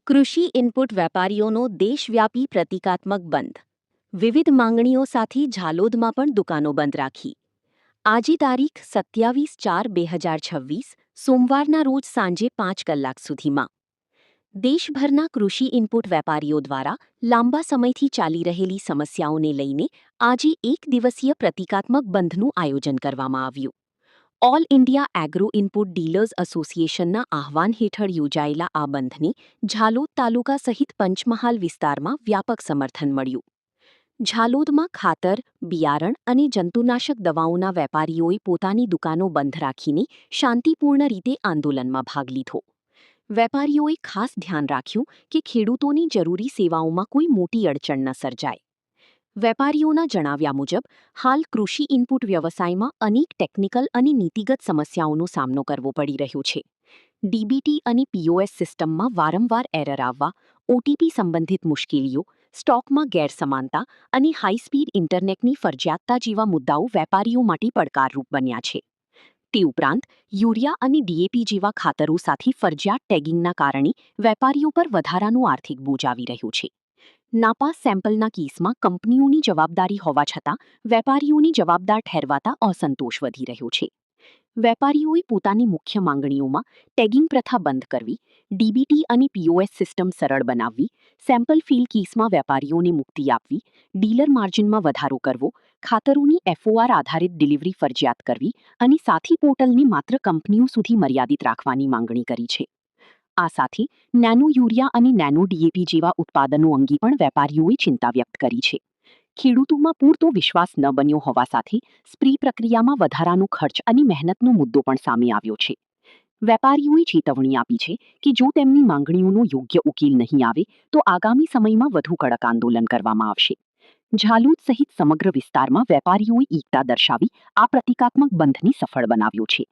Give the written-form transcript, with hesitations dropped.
કૃષિ ઇનપુટ વેપારીઓનો દેશવ્યાપી પ્રતિકાત્મક બંધ. વિવિધ માંગણીઓ સાથે ઝાલોદમાં પણ દુકાનો બંધ રાખી. આજે તારીખ 27/4/2026 સોમવારના રોજ સાંજે 5 કલાક સુધીમાં દેશભરના કૃષિ ઇનપુટ વેપારીઓ દ્વારા લાંબા સમયથી ચાલી રહેલી સમસ્યાઓને લઈને આજે એક દિવસીય પ્રતિકાત્મક બંધનું આયોજન કરવામાં આવ્યું. All India agro input dealers એસોસિએશનના આહવાન હેઠળ યોજાયેલા આ બંધને ઝાલોદ તાલુકા સહિત પંચમહાલ વિસ્તારમાં વ્યાપક સમર્થન મળ્યું. ઝાલોદમાં ખાતર, બિયારણ અને જંતુનાશક દવાઓના વેપારીઓએ પોતાની દુકાનો બંધ રાખીને શાંતિપૂર્ણ રીતે આંદોલનમાં ભાગ લીધો. વેપારીઓએ ખાસ ધ્યાન રાખ્યું કે ખેડૂતોની જરૂરી સેવાઓમાં કોઈ મોટી અડચણ ન સર્જાય. વેપારીઓના જણાવ્યા મુજબ હાલ કૃષિ ઇનપુટ વ્યવસાયમાં અનેક ટેકનિકલ અને નીતિગત સમસ્યાઓનો સામનો કરવો પડી રહ્યો છે. ડીબીટી અને પીઓએસ સિસ્ટમમાં વારંવાર એરર આવવા, ઓટીપી સંબંધિત મુશ્કેલીઓ, સ્ટોકમાં ગેરસમાનતા અને હાઈ-સ્પીડ ઇન્ટરનેટની ફરજિયાતતા જેવા મુદ્દાઓ વેપારીઓ માટે પડકારરૂપ બન્યા છે. તે ઉપરાંત યુરિયા અને ડીએપી જેવા ખાતરો સાથે ફરજિયાત ટેગિંગના કારણે વેપારીઓ પર વધારાનું આર્થિક બોજ આવી રહ્યું છે. નાપાસ સેમ્પલના કેસમાં કંપનીઓની જવાબદારી હોવા છતાં વેપારીઓની જવાબદાર ઠેરવાતા અસંતોષ વધી રહ્યો છે. વેપારીઓએ પોતાની મુખ્ય માંગણીઓમાં ટેગિંગ પ્રથા બંધ કરવી, ડીબીટી અને પીઓએસ સિસ્ટમ સરળ બનાવવી, સેમ્પલ ફીલ કેસમાં વેપારીઓને મુક્તિ આપવી, ડીલર માર્જિનમાં વધારો કરવો, ખાતરોની એફઓઆર આધારિત ડિલિવરી ફરજિયાત કરવી અને સાથી પોર્ટલને માત્ર કંપનીઓ સુધી મર્યાદિત રાખવાની માંગણી કરી છે. આ સાથે નેનો યુરિયા અને નેનો ડીએપી જેવા ઉત્પાદનો અંગે પણ વેપારીઓએ ચિંતા વ્યક્ત કરી છે. ખેડૂતોમાં પૂરતો વિશ્વાસ ન બન્યો હોવા સાથે સ્પ્રે પ્રક્રિયામાં વધારાનો ખર્ચ અને મહેનતનો મુદ્દો પણ સામે આવ્યો છે. વેપારીઓએ ચેતવણી આપી છે કે જો તેમની માંગણીઓનો યોગ્ય ઉકેલ નહીં આવે તો આગામી સમયમાં વધુ કડક આંદોલન કરવામાં આવશે. ઝાલોદ સહિત સમગ્ર વિસ્તારમાં વેપારીઓએ એકતા દર્શાવી આ પ્રતિકાત્મક બંધને સફળ બનાવ્યો છે.